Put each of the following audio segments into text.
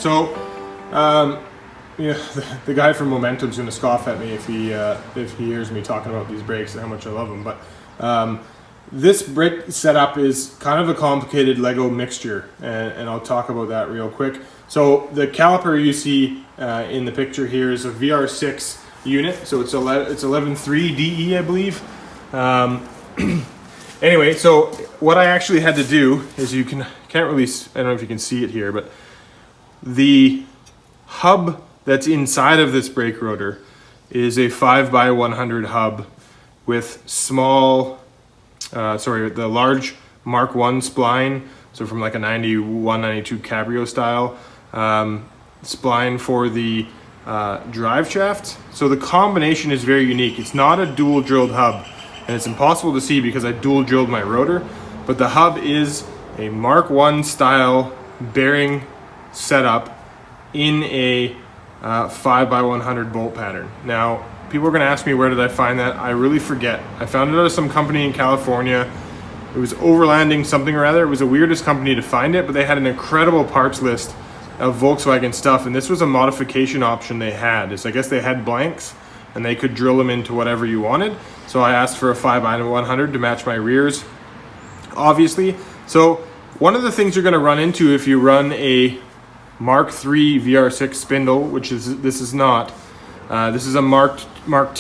So, yeah, the guy from Momentum's going to scoff at me if he hears me talking about these brakes and how much I love them. But this brake setup is kind of a complicated Lego mixture, and I'll talk about that real quick. So the caliper you see in the picture here is a VR6 unit. So it's 11.3 DE, I believe. Anyway, so what I actually had to do is can't really, I don't know if you can see it here, but the hub that's inside of this brake rotor is a 5x100 hub with small, the large Mk1 spline, so from like a 91, 92 Cabrio style spline for the drive shaft. So the combination is very unique. It's not a dual drilled hub, and it's impossible to see because I dual drilled my rotor, but the hub is a Mk1 style bearing setup in a 5x100 bolt pattern. Now, people are going to ask me, where did I find that? I really forget. I found it at some company in California. It was Overlanding something or other. It was the weirdest company to find it, but they had an incredible parts list of Volkswagen stuff, and this was a modification option they had. I guess they had blanks, and they could drill them into whatever you wanted. So I asked for a 5x100 to match my rears, obviously. So one of the things you're going to run into if you run a Mark III VR6 spindle, which this is not. This is a Mark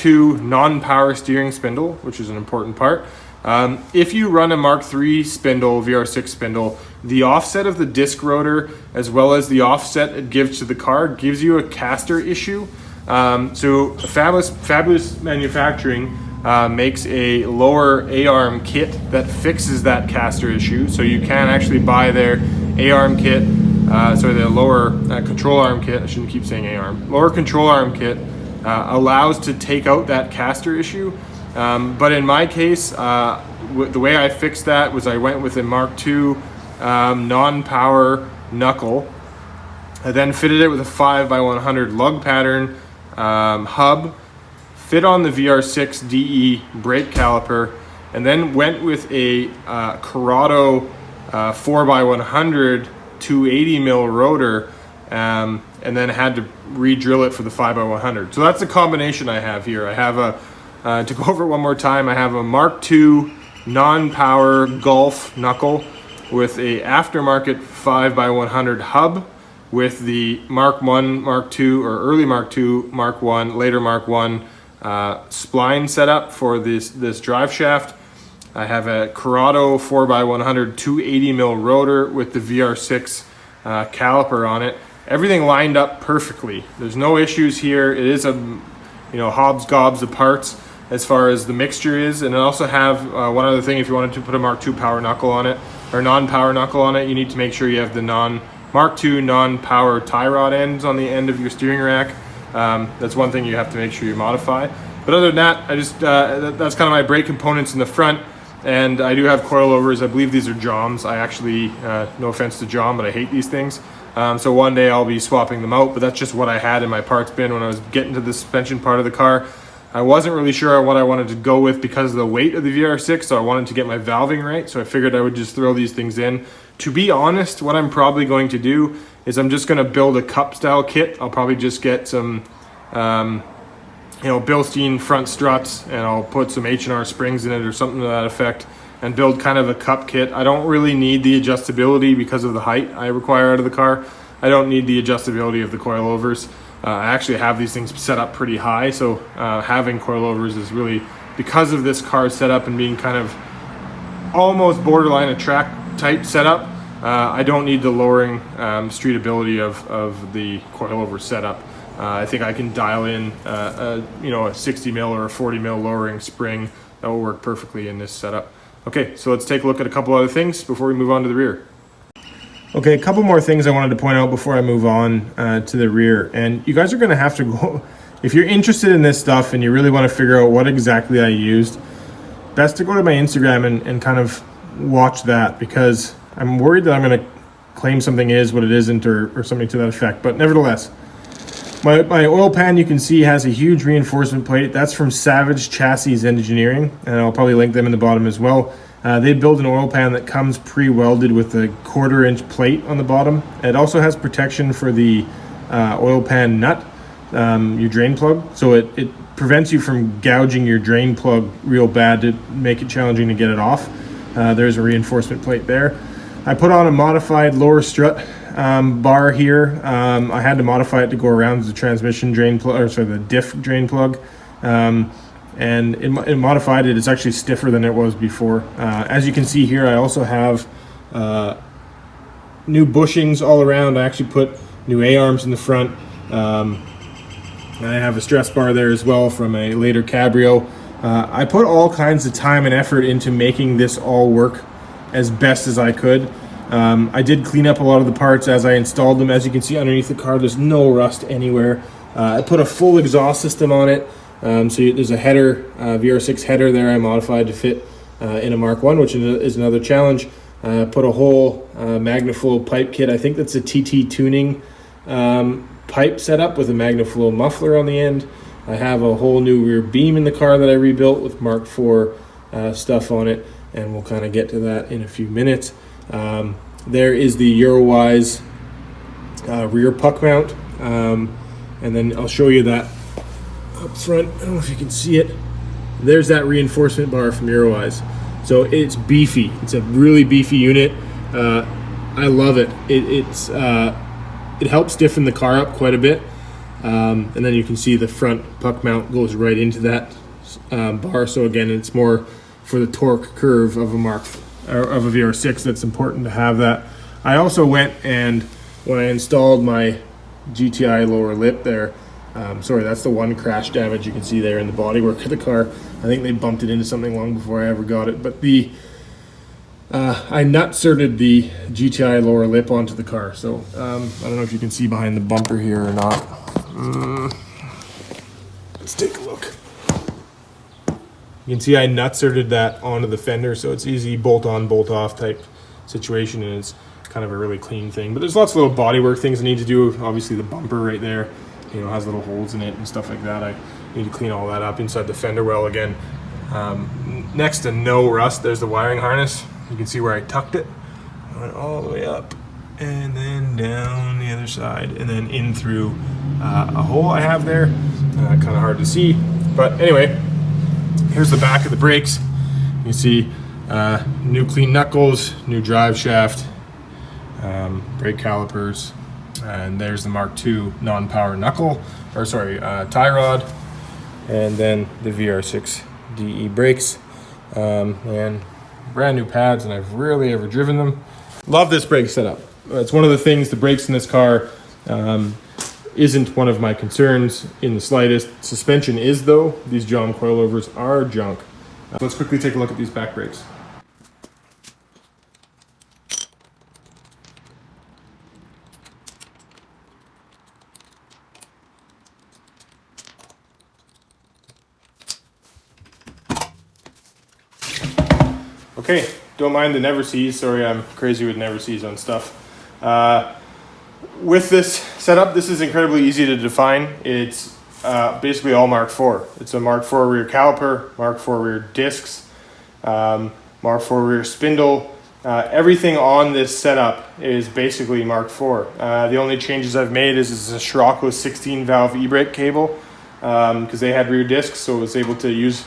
II non-power steering spindle, which is an important part. If you run a Mark III spindle, VR6 spindle, the offset of the disc rotor, as well as the offset it gives to the car, gives you a caster issue. So Fabulous Manufacturing makes a lower A-arm kit that fixes that caster issue. So you can actually buy their A-arm kit, the lower control arm kit, I shouldn't keep saying A-arm, lower control arm kit allows to take out that caster issue. But in my case, the way I fixed that was I went with a Mark II non-power knuckle. I then fitted it with a 5x100 lug pattern hub, fit on the VR6 DE brake caliper, and then went with a Corrado 4x100 280 mil rotor, and then had to re-drill it for the 5x100. So that's the combination I have here. I have to go over it one more time, I have a Mark II non-power Golf knuckle with a aftermarket 5x100 hub with the Mark 1, Mark II, or early Mark II, Mark 1, later Mark 1 spline setup for this drive shaft. I have a Corrado 4x100 280 mil rotor with the VR6 caliper on it. Everything lined up perfectly. There's no issues here. It is a hobs gobs of parts as far as the mixture is. And I also have one other thing. If you wanted to put a Mark II power knuckle on it, or non-power knuckle on it, you need to make sure you have the Mark II non-power tie rod ends on the end of your steering rack. That's one thing you have to make sure you modify. But other than that, I just that's kind of my brake components in the front. And I do have coilovers. I believe these are Joms. I actually, no offense to Jom, but I hate these things. So one day I'll be swapping them out, but that's just what I had in my parts bin when I was getting to the suspension part of the car. I wasn't really sure what I wanted to go with because of the weight of the VR6, so I wanted to get my valving right, so I figured I would just throw these things in. To be honest, what I'm probably going to do is I'm just going to build a cup style kit. I'll probably just get some Bilstein front struts, and I'll put some H&R springs in it or something to that effect, and build kind of a cup kit. I don't really need the adjustability because of the height I require out of the car. I don't need the adjustability of the coilovers. I actually have these things set up pretty high, so having coilovers is really, because of this car setup and being kind of almost borderline a track type setup, I don't need the lowering streetability of the coilover setup. I think I can dial in a 60 mil or a 40 mil lowering spring that will work perfectly in this setup. Okay, so let's take a look at a couple other things before we move on to the rear. Okay, a couple more things I wanted to point out before I move on to the rear. And you guys are going to have to go, if you're interested in this stuff and you really want to figure out what exactly I used, best to go to my Instagram and kind of watch that, because I'm worried that I'm going to claim something is what it isn't, or something to that effect. But nevertheless, my oil pan, you can see, has a huge reinforcement plate. That's from Savage Chassis Engineering, and I'll probably link them in the bottom as well. They build an oil pan that comes pre-welded with a 1/4-inch plate on the bottom. It also has protection for the oil pan nut, your drain plug, so it prevents you from gouging your drain plug real bad to make it challenging to get it off. There's a reinforcement plate there. I put on a modified lower strut bar here. I had to modify it to go around the transmission drain plug, or sorry, the diff drain plug. And it modified it. It's actually stiffer than it was before. As you can see here, I also have new bushings all around. I actually put new A-arms in the front. I have a stress bar there as well from a later Cabrio. I put all kinds of time and effort into making this all work as best as I could. I did clean up a lot of the parts as I installed them. As you can see underneath the car, there's no rust anywhere. I put a full exhaust system on it. There's a header, VR6 header there I modified to fit in a Mk1, which is another challenge. Put a whole MagnaFlow pipe kit. I think that's a TT tuning pipe setup with a MagnaFlow muffler on the end. I have a whole new rear beam in the car that I rebuilt with Mark IV stuff on it, and we'll kind of get to that in a few minutes. There is the Eurowise rear puck mount, and then I'll show you that up front. I don't know if you can see it. There's that reinforcement bar from Eurowise. So it's beefy. It's a really beefy unit. I love it. It helps stiffen the car up quite a bit. And then you can see the front puck mount goes right into that bar. So again, it's more for the torque curve of a VR6 that's important to have that. I also went and when I installed my GTI lower lip there, sorry, that's the one crash damage you can see there in the bodywork of the car. I think they bumped it into something long before I ever got it. But I nut-certed the GTI lower lip onto the car. So I don't know if you can see behind the bumper here or not. Let's take a look. You can see I nut-certed that onto the fender, so it's easy bolt-on, bolt-off type situation, and it's kind of a really clean thing. But there's lots of little bodywork things I need to do. Obviously the bumper right there, has little holes in it and stuff like that. I need to clean all that up inside the fender well again. Next to no rust, there's the wiring harness. You can see where I tucked it. I went all the way up and then down the other side and then in through a hole I have there. Kind of hard to see, but anyway, here's the back of the brakes. You can see new clean knuckles, new drive shaft, brake calipers, and there's the Mark II non-power knuckle, tie rod, and then the VR6 DE brakes, and brand new pads, and I've rarely ever driven them. Love this brake setup. It's one of the things, the brakes in this car isn't one of my concerns in the slightest. Suspension is though. These John coilovers are junk. Let's quickly take a look at these back brakes. Okay, don't mind the never sees. Sorry, I'm crazy with never sees on stuff. With this setup, this is incredibly easy to define. It's basically all Mark IV. It's a Mark IV rear caliper, Mark IV rear discs, Mark IV rear spindle. Everything on this setup is basically Mark IV. The only changes I've made is a Scirocco 16 valve e-brake cable because they had rear discs, so I was able to use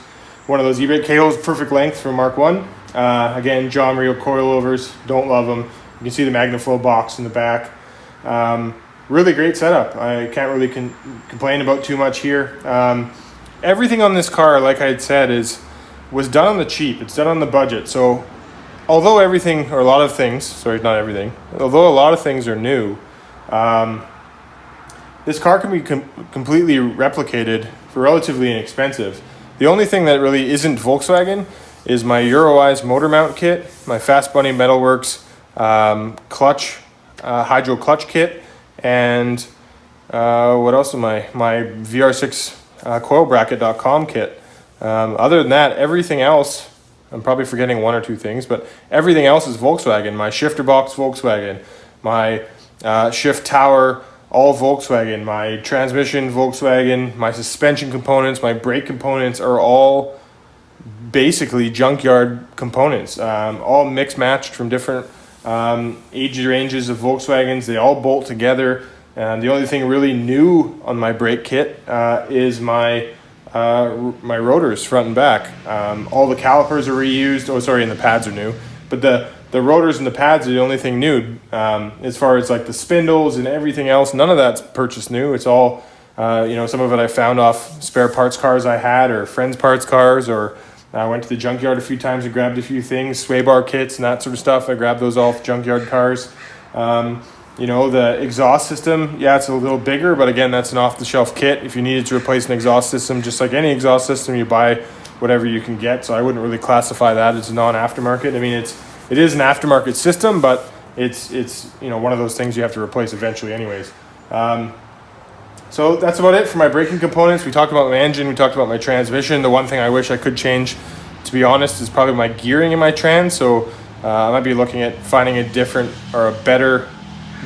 one of those e-brake cables, perfect length for Mark I. Again, John Reel coilovers, don't love them. You can see the MagnaFlow box in the back. Really great setup. I can't really complain about too much here. Everything on this car, like I had said, was done on the cheap. It's done on the budget. So although everything, or a lot of things, sorry, not everything, although a lot of things are new, this car can be completely replicated for relatively inexpensive. The only thing that really isn't Volkswagen is my Eurowise motor mount kit, my Fast Bunny Metalworks clutch, hydro clutch kit, and what else am my VR6 coilbracket.com kit. Other than that, everything else, I'm probably forgetting one or two things, but everything else is Volkswagen. My shifter box, Volkswagen. My shift tower, all Volkswagen. My transmission, Volkswagen. My suspension components, my brake components are all basically junkyard components, all mixed matched from different age ranges of Volkswagens. They all bolt together. And the only thing really new on my brake kit is my rotors front and back. All the calipers are reused. Oh, sorry, and the pads are new. But the rotors and the pads are the only thing new. As far as like the spindles and everything else, none of that's purchased new. It's all, some of it I found off spare parts cars I had, or friends' parts cars, or I went to the junkyard a few times and grabbed a few things, sway bar kits and that sort of stuff. I grabbed those off junkyard cars. The exhaust system, yeah, it's a little bigger, but again, that's an off-the-shelf kit. If you needed to replace an exhaust system, just like any exhaust system, you buy whatever you can get. So I wouldn't really classify that as a non-aftermarket. I mean, it is an aftermarket system, but it's one of those things you have to replace eventually anyways. So that's about it for my braking components. We talked about my engine, we talked about my transmission. The one thing I wish I could change, to be honest, is probably my gearing in my trans. So I might be looking at finding a different or a better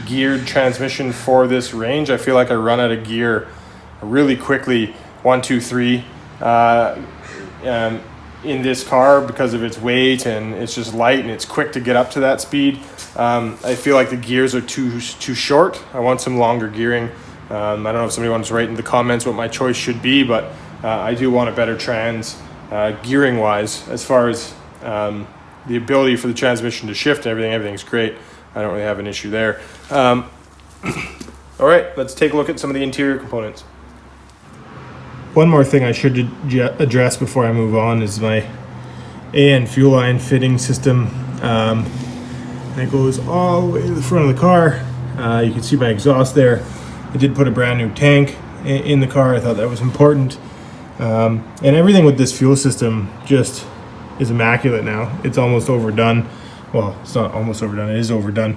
geared transmission for this range. I feel like I run out of gear really quickly, 1, 2, 3, in this car because of its weight, and it's just light and it's quick to get up to that speed. I feel like the gears are too short. I want some longer gearing. I don't know if somebody wants to write in the comments what my choice should be, but I do want a better trans gearing wise. As far as the ability for the transmission to shift and everything's great. I don't really have an issue there. All right, let's take a look at some of the interior components. One more thing I should address before I move on is my AN fuel line fitting system. It goes all the way to the front of the car. You can see my exhaust there. I did put a brand new tank in the car. I thought that was important. And everything with this fuel system just is immaculate now. It's almost overdone. Well, it's not almost overdone, it is overdone.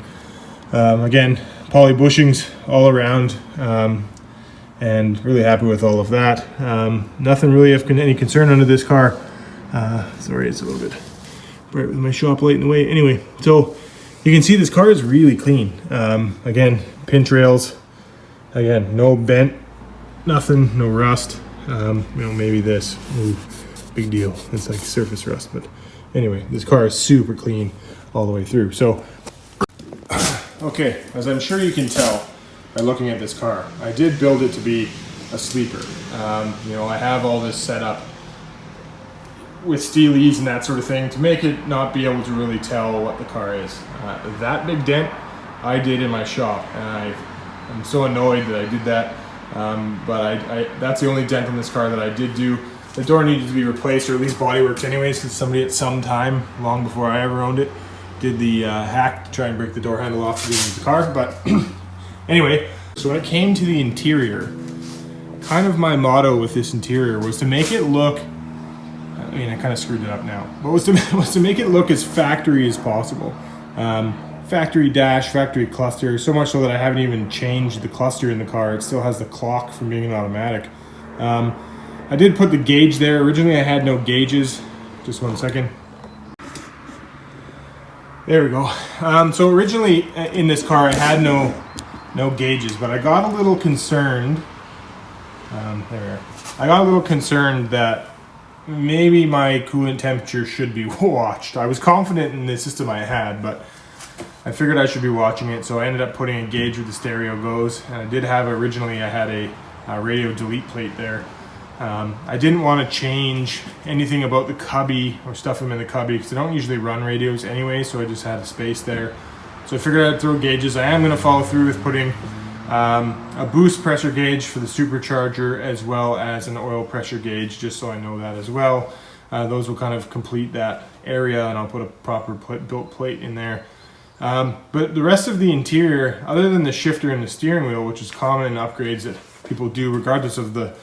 Again, poly bushings all around, and really happy with all of that. Nothing really of any concern under this car. Sorry, it's a little bit bright with my shop light in the way. Anyway, so you can see this car is really clean. Again, pinch rails, again, no bent, nothing, no rust. Maybe this, ooh, big deal. It's like surface rust, but anyway, this car is super clean all the way through. So, okay, as I'm sure you can tell by looking at this car, I did build it to be a sleeper. I have all this set up with steelies and that sort of thing to make it not be able to really tell what the car is. That big dent I did in my shop, and I'm so annoyed that I did that. But that's the only dent in this car that I did do. The door needed to be replaced, or at least bodyworked anyways, because somebody at some time, long before I ever owned it, did the hack to try and break the door handle off to get into the car. But anyway, so when it came to the interior, kind of my motto with this interior was to make it look, I kind of screwed it up now, but was to make it look as factory as possible. Factory dash, factory cluster, so much so that I haven't even changed the cluster in the car. It still has the clock from being an automatic. I did put the gauge there. Originally I had no gauges. Just one second. There we go. So originally in this car I had no gauges, but I got a little concerned. There we are. I got a little concerned that maybe my coolant temperature should be watched. I was confident in the system I had, but I figured I should be watching it, so I ended up putting a gauge where the stereo goes. And I did have, originally I had a radio delete plate there. I didn't want to change anything about the cubby or stuff them in the cubby because I don't usually run radios anyway, so I just had a space there. So I figured I'd throw gauges. I am going to follow through with putting a boost pressure gauge for the supercharger as well as an oil pressure gauge, just so I know that as well. Those will kind of complete that area, and I'll put a proper built plate in there. But the rest of the interior, other than the shifter and the steering wheel, which is common in upgrades that people do regardless of the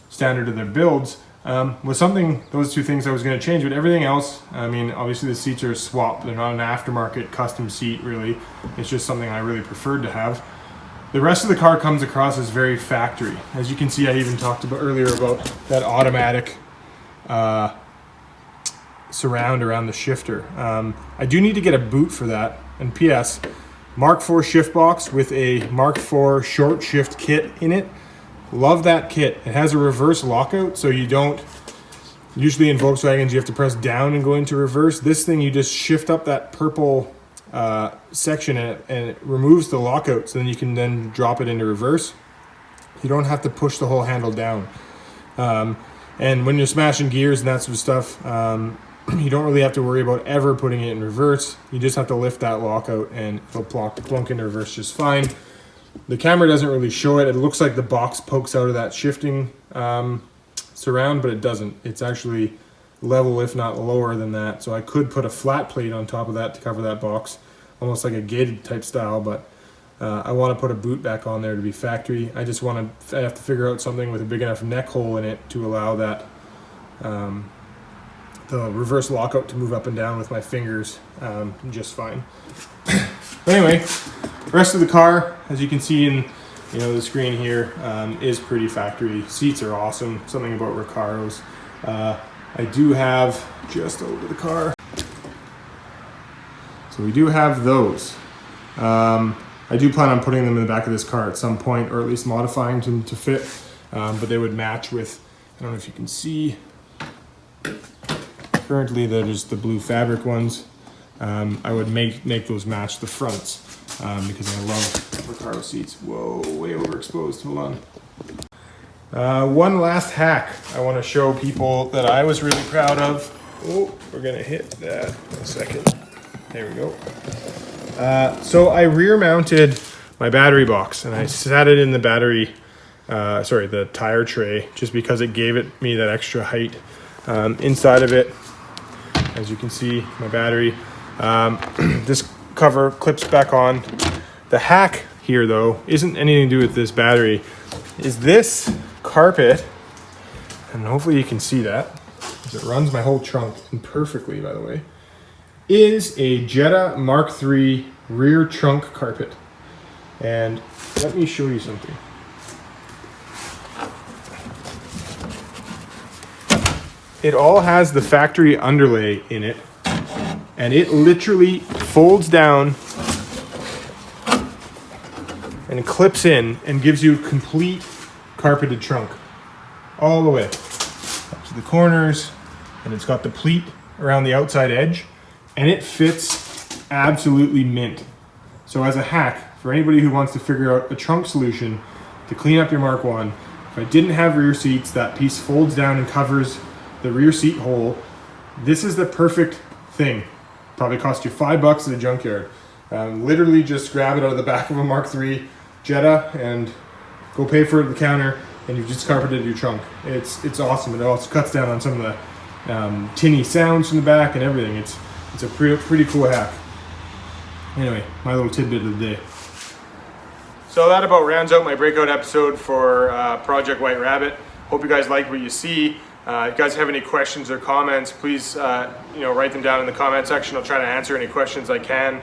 standard of their builds, was something, those two things I was going to change. But everything else, obviously the seats are a swap. They're not an aftermarket custom seat really. It's just something I really preferred to have. The rest of the car comes across as very factory. As you can see, I even talked about earlier about that automatic surround around the shifter. I do need to get a boot for that. And PS, Mark IV shift box with a Mark IV short shift kit in it. Love that kit. It has a reverse lockout, so you don't Usually in Volkswagens, you have to press down and go into reverse. This thing, you just shift up that purple section and it removes the lockout, so then you can then drop it into reverse. You don't have to push the whole handle down. And when you're smashing gears and that sort of stuff, you don't really have to worry about ever putting it in reverse. You just have to lift that lockout and it'll plunk into reverse just fine. The camera doesn't really show it. It looks like the box pokes out of that shifting surround, but it doesn't. It's actually level, if not lower than that. So I could put a flat plate on top of that to cover that box, almost like a gated type style, but I want to put a boot back on there to be factory. I have to figure out something with a big enough neck hole in it to allow that the reverse lockout to move up and down with my fingers just fine. But anyway, the rest of the car, as you can see in the screen here, is pretty factory. Seats are awesome. Something about Recaros. I do have just over the car. So we do have those. I do plan on putting them in the back of this car at some point, or at least modifying them to fit. But they would match with, I don't know if you can see. Currently, they're just the blue fabric ones. I would make those match the fronts because I love Recaro seats. Whoa, way overexposed. Hold on. One last hack I want to show people that I was really proud of. Oh, we're gonna hit that in a second. There we go. So I rear mounted my battery box and I sat it in the the tire tray, just because it gave me that extra height. Inside of it, as you can see, my battery. This cover clips back on. The hack here, though, isn't anything to do with this battery. Is this carpet, and hopefully you can see that, because it runs my whole trunk, and perfectly, by the way, is a Jetta Mark III rear trunk carpet. And let me show you something. It all has the factory underlay in it, and it literally folds down and clips in and gives you complete carpeted trunk all the way up to the corners, and it's got the pleat around the outside edge, and it fits absolutely mint. So as a hack for anybody who wants to figure out a trunk solution to clean up your Mark 1, if I didn't have rear seats, that piece folds down and covers the rear seat hole. This is the perfect thing. Probably cost you $5 at a junkyard. Literally just grab it out of the back of a Mark III Jetta and go pay for it at the counter, and you've just carpeted your trunk. It's awesome. It also cuts down on some of the tinny sounds from the back and everything. It's a pretty cool hack. Anyway, my little tidbit of the day. So that about rounds out my breakout episode for Project White Rabbit. Hope you guys like what you see. If you guys have any questions or comments, please write them down in the comment section. I'll try to answer any questions I can.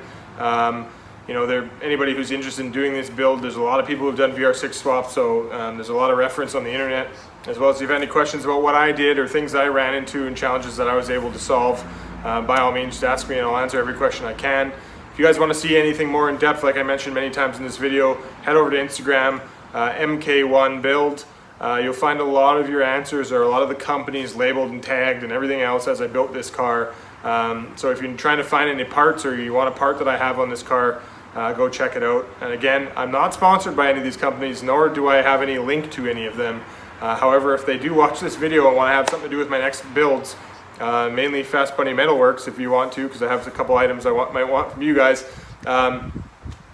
Anybody who's interested in doing this build, there's a lot of people who've done VR6 swaps, so there's a lot of reference on the internet. As well as if you have any questions about what I did or things that I ran into and challenges that I was able to solve, by all means, just ask me and I'll answer every question I can. If you guys want to see anything more in depth, like I mentioned many times in this video, head over to Instagram, Mk1 build. You'll find a lot of your answers, or a lot of the companies labeled and tagged and everything else as I built this car. So if you're trying to find any parts, or you want a part that I have on this car, go check it out. And again, I'm not sponsored by any of these companies, nor do I have any link to any of them. However, if they do watch this video and want to have something to do with my next builds, mainly Fast Bunny Metalworks if you want to, because I have a couple items I might want from you guys,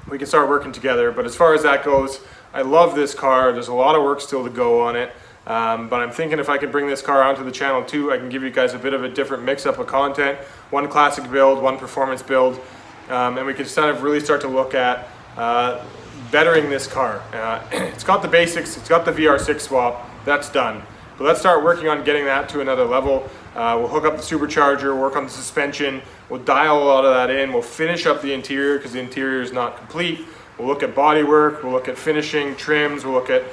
we can start working together. But as far as that goes, I love this car. There's a lot of work still to go on it, but I'm thinking if I can bring this car onto the channel too, I can give you guys a bit of a different mix-up of content. One classic build, one performance build, and we can kind of really start to look at bettering this car. It's got the basics, it's got the VR6 swap, that's done. But let's start working on getting that to another level. We'll hook up the supercharger, work on the suspension, we'll dial a lot of that in, we'll finish up the interior because the interior is not complete. We'll look at body work, we'll look at finishing, trims, we'll look at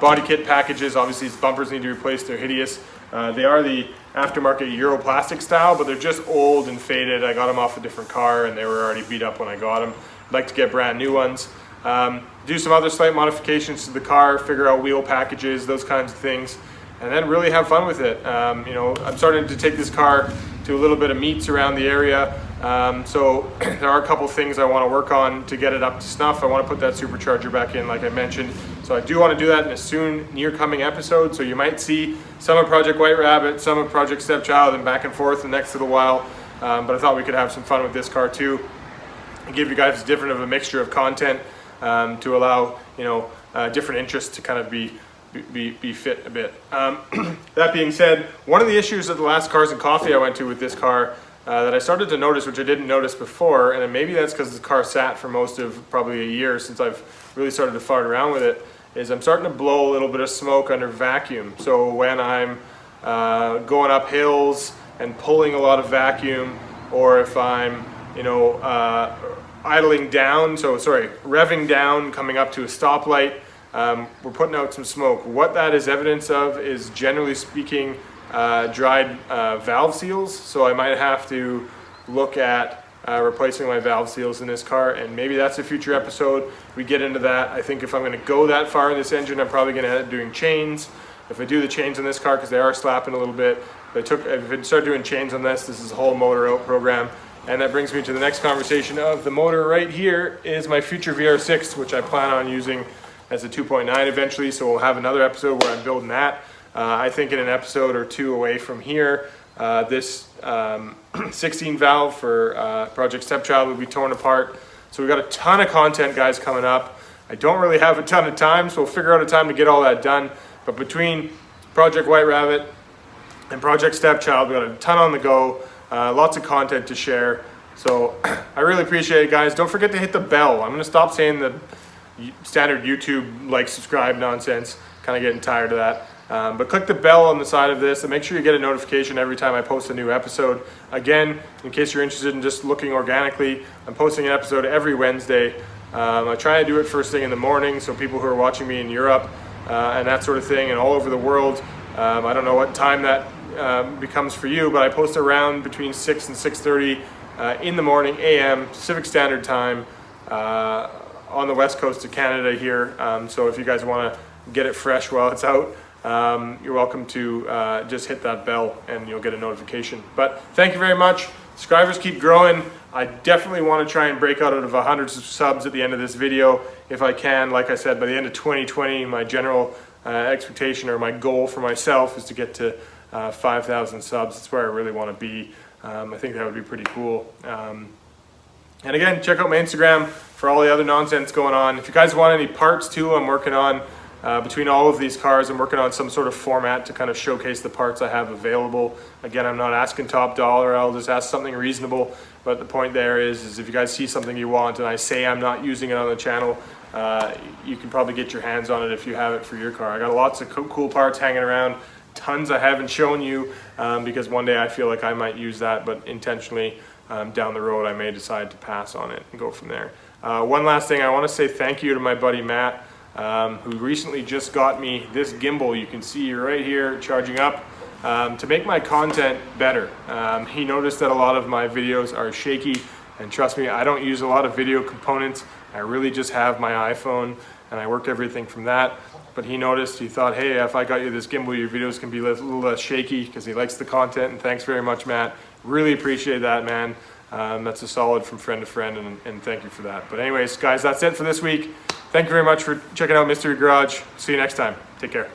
body kit packages. Obviously these bumpers need to be replaced, they're hideous. They are the aftermarket Euro plastic style, but they're just old and faded. I got them off a different car and they were already beat up when I got them. I'd like to get brand new ones. Do some other slight modifications to the car, figure out wheel packages, those kinds of things. and then really have fun with it. You know, I'm starting to take this car to a little bit of meets around the area. So there are a couple things I want to work on to get it up to snuff. I want to put that supercharger back in, like I mentioned. So I do want to do that in a soon, near coming episode. So you might see some of Project White Rabbit, some of Project Stepchild, and back and forth the next little while. But I thought we could have some fun with this car too, and give you guys different of a mixture of content to allow, you know, different interests to kind of be fit a bit. That being said, one of the issues at the last Cars and Coffee I went to with this car that I started to notice, which I didn't notice before, and maybe that's because the car sat for most of probably a year since I've really started to fart around with it, is I'm starting to blow a little bit of smoke under vacuum. So when I'm going up hills and pulling a lot of vacuum, or if I'm, you know, idling down, revving down, coming up to a stoplight, we're putting out some smoke. What that is evidence of is, generally speaking, dried valve seals. So I might have to look at replacing my valve seals in this car, and maybe that's a future episode. We get into that. I think if I'm going to go that far in this engine, I'm probably going to end up doing chains. If I do the chains on this car, because they are slapping a little bit, if I start doing chains on this is a whole motor out program. And that brings me to the next conversation of the motor right here is my future VR6, which I plan on using as a 2.9 eventually. So we'll have another episode where I'm building that. I think in an episode or two away from here, this 16 valve for Project Stepchild will be torn apart. So we've got a ton of content, guys, coming up. I don't really have a ton of time, so we'll figure out a time to get all that done. But between Project White Rabbit and Project Stepchild, we've got a ton on the go, lots of content to share. So I really appreciate it, guys. Don't forget to hit the bell. I'm going to stop saying the standard YouTube like, subscribe nonsense. Kind of getting tired of that. But click the bell on the side of this and make sure you get a notification every time I post a new episode. Again, in case you're interested in just looking organically, I'm posting an episode every Wednesday. I try to do it first thing in the morning, so people who are watching me in Europe and that sort of thing, and all over the world, I don't know what time that becomes for you, but I post around between 6 and 6:30 in the morning AM Pacific Standard Time on the west coast of Canada here. So if you guys want to get it fresh while it's out, you're welcome to just hit that bell and you'll get a notification. But thank you very much. Subscribers keep growing. I definitely want to try and break out of 100 subs at the end of this video if I can. Like I said, by the end of 2020, my general expectation or my goal for myself is to get to 5,000 subs. That's where I really want to be. I think that would be pretty cool. And again, check out my Instagram for all the other nonsense going on. If you guys want any parts too, I'm working on between all of these cars, I'm working on some sort of format to kind of showcase the parts I have available. Again, I'm not asking top dollar, I'll just ask something reasonable. But the point there is if you guys see something you want and I say I'm not using it on the channel, you can probably get your hands on it if you have it for your car. I got lots of cool parts hanging around, tons I haven't shown you because one day I feel like I might use that, but intentionally down the road I may decide to pass on it and go from there. One last thing, I want to say thank you to my buddy Matt, who recently just got me this gimbal. You can see right here charging up to make my content better. He noticed that a lot of my videos are shaky, and trust me, I don't use a lot of video components. I really just have my iPhone and I work everything from that. But he noticed, he thought, hey, if I got you this gimbal, your videos can be a little less shaky, because he likes the content. And thanks very much, Matt. Really appreciate that, man. That's a solid from friend to friend, and thank you for that. But anyways, guys, that's it for this week. Thank you very much for checking out Mystery Garage. See you next time. Take care.